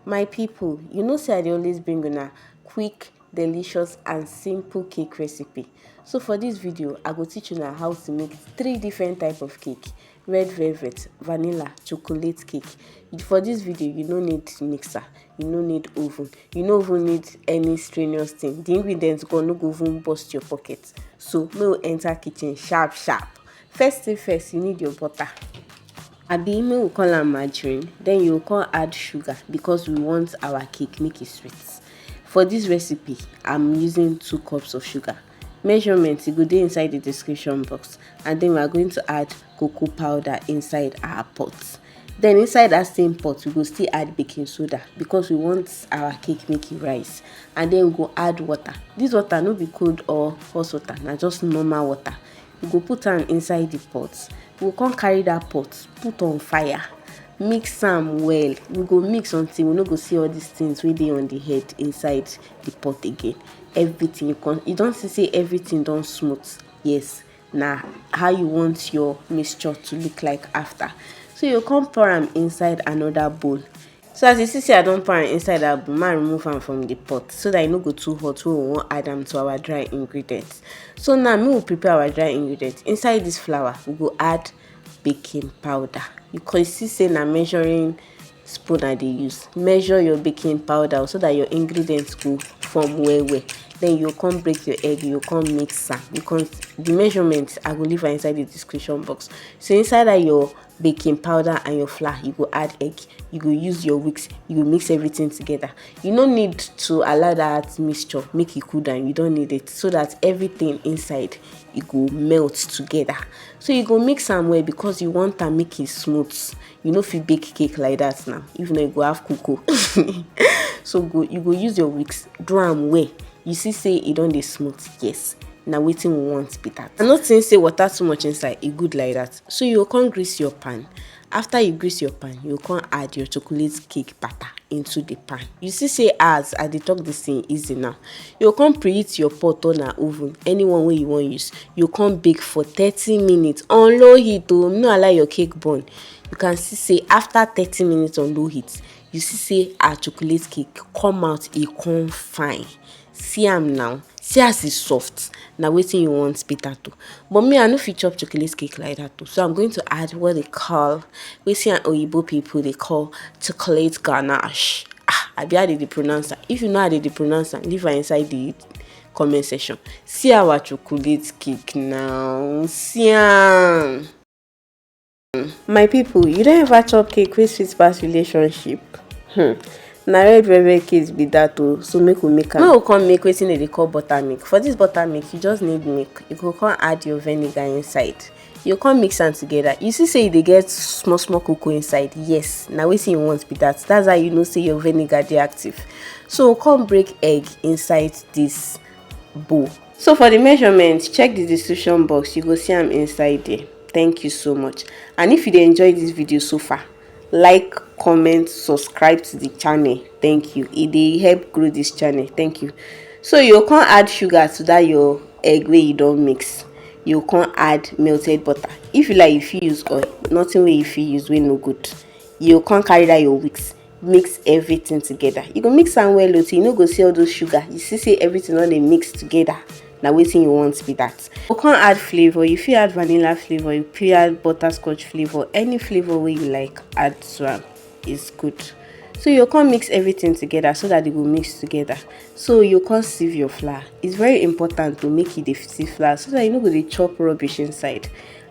My people, you know say I dey always bring una quick, delicious and simple cake recipe. So for this video, I go teach una how to make 3 different type of cake: red velvet, vanilla, chocolate cake. For this video, you no need mixer, you no need oven, you no even need any strenuous thing. The ingredients go no go even burst your pocket. So make we enter kitchen sharp sharp. First thing first, you need your butter. Abi make we call am margarine. Then you come add sugar because we want our cake make it sweet. For this recipe, I'm using 2 cups of sugar. Measurement, e go dey inside the description box. And then we are going to add cocoa powder inside our pot. Then inside that same pot, we go still add baking soda because we want our cake make it rise. And then we go add water. This water no be cold or hot water, na just normal water. We go put am inside the pot. We go come carry that pot put on fire, mix am well. We go mix until we no go see all these things wey dey on the head inside the pot again. Everything you don see say everything don smooth. Yes, na how you want your mixture to look like after. So you come pour am inside another bowl. So as you see say I don pour am inside that bowl, I remove am from the pot so that e no go too hot when we wan add am to our dry ingredients. So now make we prepare our dry ingredients. Inside this flour, we go add baking powder. You can see say na measuring spoon I dey use. Measure your baking powder so that your ingredients go form well. Then you come break your egg, you come mix am. Because the measurement I go leave am inside the description box. So inside that your baking powder and your flour, you go add egg, you go use your whisk, you go mix everything together. You no need to allow that mixture make e cool down. You don't need it, so that everything inside e go melt together. So you go mix am well because you want am make it smooth. You no fit bake cake like that now, even though you go have cocoa. So you go use your whisk, do am well. You see say e don dey smooth. Yes, na wetin we want be that. I'm not saying say water too much inside e good like that. So you go come grease your pan. After you grease your pan, you come add your chocolate cake batter into the pan. You see say as I dey talk this thing easy now. You come preheat your pot or na oven, anyone wey you wan use. You come bake for 30 minutes on low heat o. No allow your cake burn. You can see say after 30 minutes on low heat, you see say our chocolate cake come out, e come fine. See am now, see as e soft. Na wetin you want be that o. But me, I no fit chop chocolate cake like that o. So I'm going to add what they call, wetin oyibo people they call chocolate ganache. Abi how they dey pronounce am. If you know how they dey pronounce am, leave am inside the comment section. See our chocolate cake now. See am. My people, you don't ever chop cake wey sweet pass relationship? Na red velvet cake be that o. So make we make am. Make we come make wetin they dey call buttermilk. For this buttermilk, you just need milk. You go come add your vinegar inside. You come mix am together. You see say they get small cocoa inside. Yes, na wetin you want be that. That's how you know say your vinegar dey active. So come break egg inside this bowl. So for the measurement, check the description box. You go see am inside there. Thank you so much. And if you dey enjoy this video so far, like, comment, subscribe to the channel. Thank you. It dey help grow this channel. Thank you. So you can't add sugar to that your egg wey you don't mix. You can't add melted butter. If you like, you fit use oil. Nothing wey you fit use wey no good. You can't carry that your whisk. Mix everything together. You go mix am well till you no go see all those sugar. You see everything all dey mix together. Now wetin you want be that. You can't add flavor. You fit add vanilla flavor, you fit add butterscotch flavor, any flavor wey you like add to am is good. So you can mix everything together so that they will mix together. So you can sieve your flour. It's very important to make it a sieve flour so that you no go dey chop rubbish inside.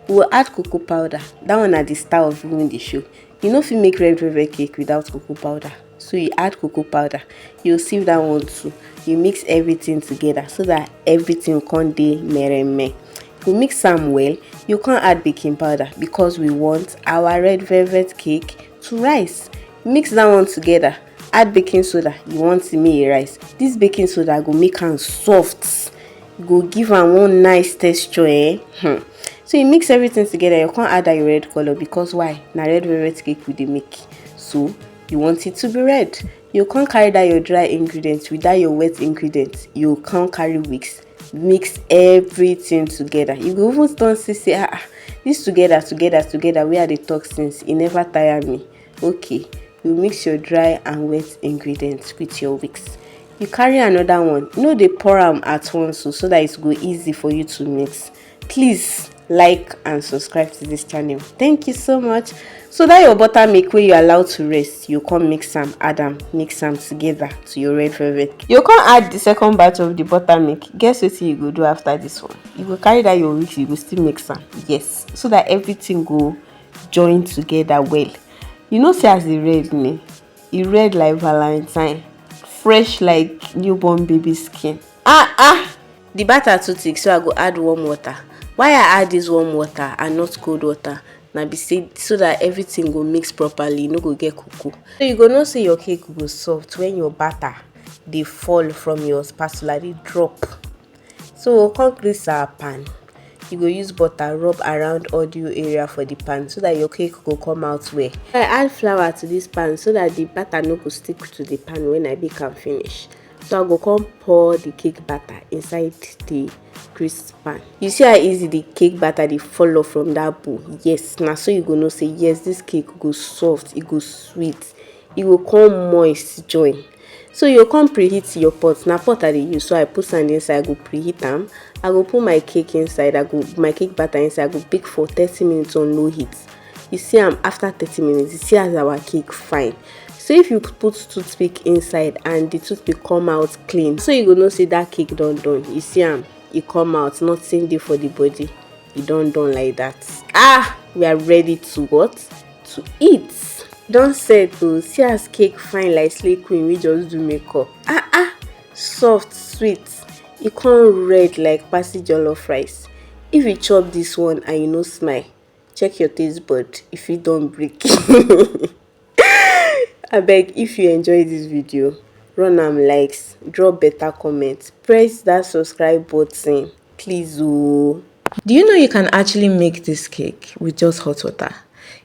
We will add cocoa powder. That one at the start of even the show. You no fit make red velvet cake without cocoa powder. So you add cocoa powder. You sieve that one too. You mix everything together so that everything can dey mereme. You mix am well. You can add baking powder because we want our red velvet cake to rise. Mix that one together. Add baking soda. You want to make it rise. This baking soda go make am soft. Go give am one nice texture. So you mix everything together. You can't add that your red color because why? Na red velvet cake we dey make. So you want it to be red. You can't carry that your dry ingredients with that your wet ingredients. You can't carry whisk. Mix everything together. You go even don't say this together. Where are the talk since? It never tire me. Okay. you mix your dry and wet ingredients with your whisk. You carry another one, dey pour am at once so that it go easy for you to mix. Please like and subscribe to this channel. Thank you so much. So that your buttermilk wey you allow to rest, you come mix am, mix am together to your red velvet. You come add the second batch of the buttermilk. Guess wetin you go do after this one? You go carry that your whisk, you go still mix am. Yes, so that everything go join together well. You know, say as e red me, e red like valentine, fresh like newborn baby skin. The batter too thick, so I go add warm water. Why I add this warm water and not cold water na be say so that everything go mix properly, e no go get kuku. So you go know say your cake go soft when your batter dey fall from your spatula, dey drop. So come grease our pan. You go use butter rub around audio area for the pan so that your cake go come out well. I add flour to this pan so that the batter no go stick to the pan when I bake am finish. So I go come pour the cake batter inside the greased pan. You see how easy the cake batter dey fall off from that bowl? Yes, na so you go know say yes, this cake go soft, e go sweet, e go come moist join. So you come preheat your pot. Na pot I dey use, so I put sand inside. I go preheat am. I go put my cake inside. My cake batter inside. I go bake for 30 minutes on low heat. You see am after 30 minutes. You see as our cake fine. So if you put toothpick inside and the toothpick come out clean, so you go know say that cake done. You see am, e come out, nothing dey for the body. E done like that. We are ready to what? To eat. Don set o. See as cake fine like slay queen wey just do makeup. Soft, sweet. E come red like pasi jollof rice. If you chop this one and you no smile, check your taste bud if you don break. Abeg, if you enjoy this video, run am likes, drop better comments, press that subscribe button, please o. Do you know you can actually make this cake with just hot water?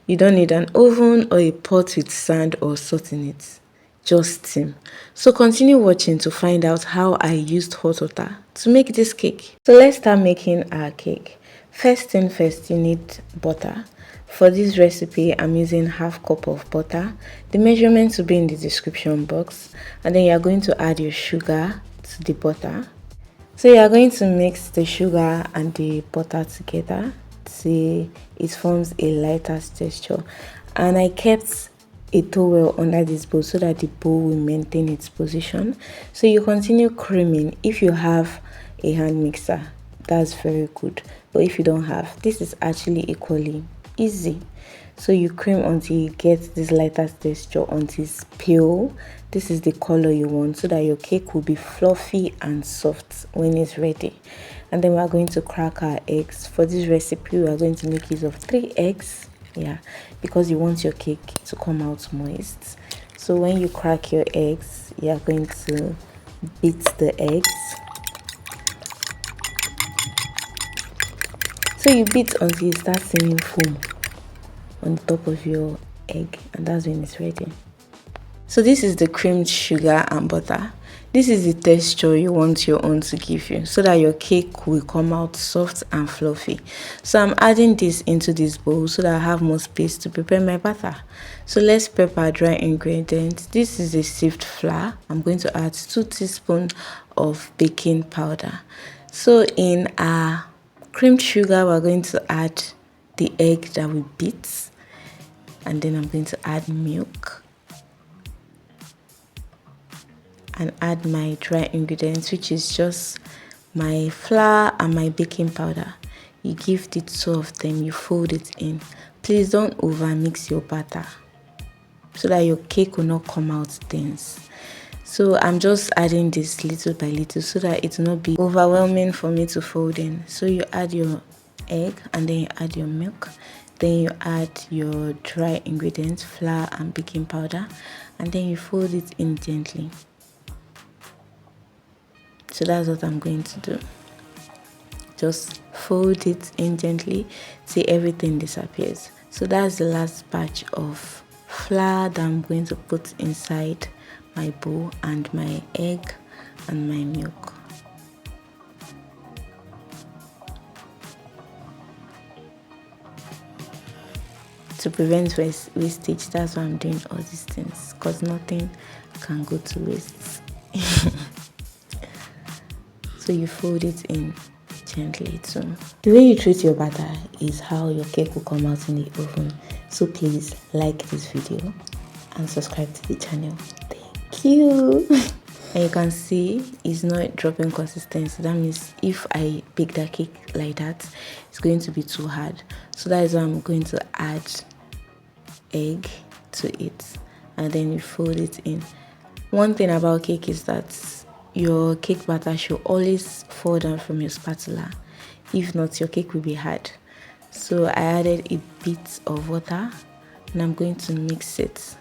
You don't need an oven or a pot with sand or salt in it. Just steam. So continue watching to find out how I used hot water to make this cake. So let's start making our cake. First thing first, you need butter. For this recipe, I'm using half cup of butter. The measurements will be in the description box. And then you are going to add your sugar to the butter. So you are going to mix the sugar and the butter together till it forms a lighter texture. And I kept a towel under this bowl so that the bowl will maintain its position. So you continue creaming. If you have a hand mixer, that's very good. But if you don't have, this is actually equally easy. So you cream until you get this lighter texture, until it's pale. This is the color you want so that your cake will be fluffy and soft when it's ready. And then we are going to crack our eggs. For this recipe, we are going to make use of 3 eggs. Yeah, because you want your cake to come out moist. So when you crack your eggs, you are going to beat the eggs. So you beat until you start seeing foam on top of your egg, and that's when it's ready. So this is the creamed sugar and butter. This is the texture you want your own to give you so that your cake will come out soft and fluffy. So I'm adding this into this bowl so that I have more space to prepare my batter. So let's prep our dry ingredients. This is a sieved flour. I'm going to add 2 teaspoons of baking powder. So in our creamed sugar, we're going to add the egg that we beat. And then I'm going to add milk and add my dry ingredients, which is just my flour and my baking powder. You give the 2 of them, you fold it in. Please don't over mix your batter so that your cake will not come out dense. So I'm just adding this little by little so that it will not be overwhelming for me to fold in. So you add your egg and then you add your milk. Then you add your dry ingredients, flour and baking powder, and then you fold it in gently. So that's what I'm going to do. Just fold it in gently till everything disappears. So that's the last batch of flour that I'm going to put inside my bowl, and my egg and my milk. to prevent wastage. That's why I'm doing all these things, because nothing can go to waste. So you fold it in gently too. The way you treat your batter is how your cake will come out in the oven. So please like this video and subscribe to the channel. Thank you. And you can see it's not dropping consistency. That means if I bake that cake like that, it's going to be too hard. So that is why I'm going to add egg to it, and then you fold it in. One thing about cake is that your cake batter should always fall down from your spatula. If not, your cake will be hard. So I added a bit of water and I'm going to mix it.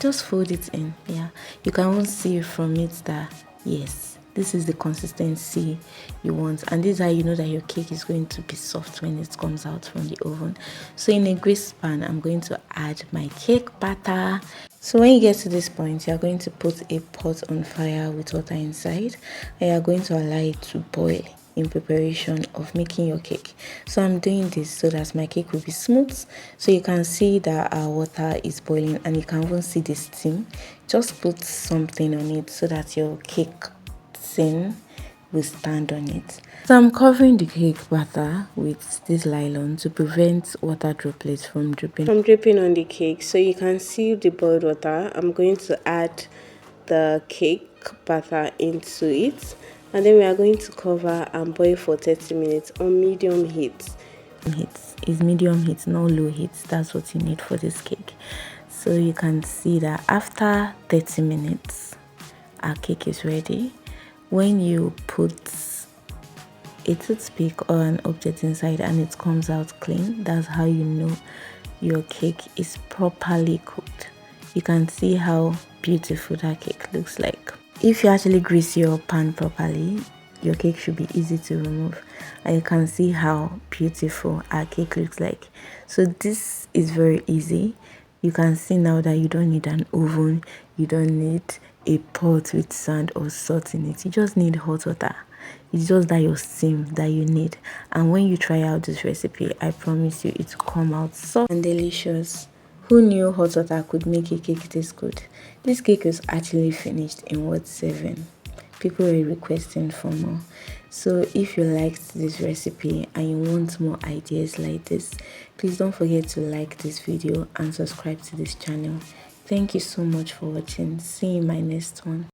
Just fold it in. Yeah, you can even see from it that yes, this is the consistency you want, and this is how you know that your cake is going to be soft when it comes out from the oven. So in a grease pan, I'm going to add my cake batter. So when you get to this point, you're going to put a pot on fire with water inside, and you're going to allow it to boil in preparation of making your cake. So I'm doing this so that my cake will be smooth. So you can see that our water is boiling, and you can even see the steam. Just put something on it so that your cake tin will stand on it. So I'm covering the cake batter with this nylon to prevent water droplets from dripping on the cake. So you can see the boiled water. I'm going to add the cake batter into it, and then we are going to cover and boil for 30 minutes on medium heat. Is medium heat, not low heat. That's what you need for this cake. So you can see that after 30 minutes, our cake is ready. When you put a toothpick or an object inside and it comes out clean, that's how you know your cake is properly cooked. You can see how beautiful that cake looks like. If you actually grease your pan properly, your cake should be easy to remove, and you can see how beautiful our cake looks like. So this is very easy. You can see now that you don't need an oven, you don't need a pot with sand or salt in it. You just need hot water. It's just that your steam that you need. And when you try out this recipe, I promise you it will come out soft and delicious. Who knew hot water could make a cake taste good? This cake was actually finished in what, 7? People were requesting for more. So if you liked this recipe and you want more ideas like this, please don't forget to like this video and subscribe to this channel. Thank you so much for watching. See you in my next one.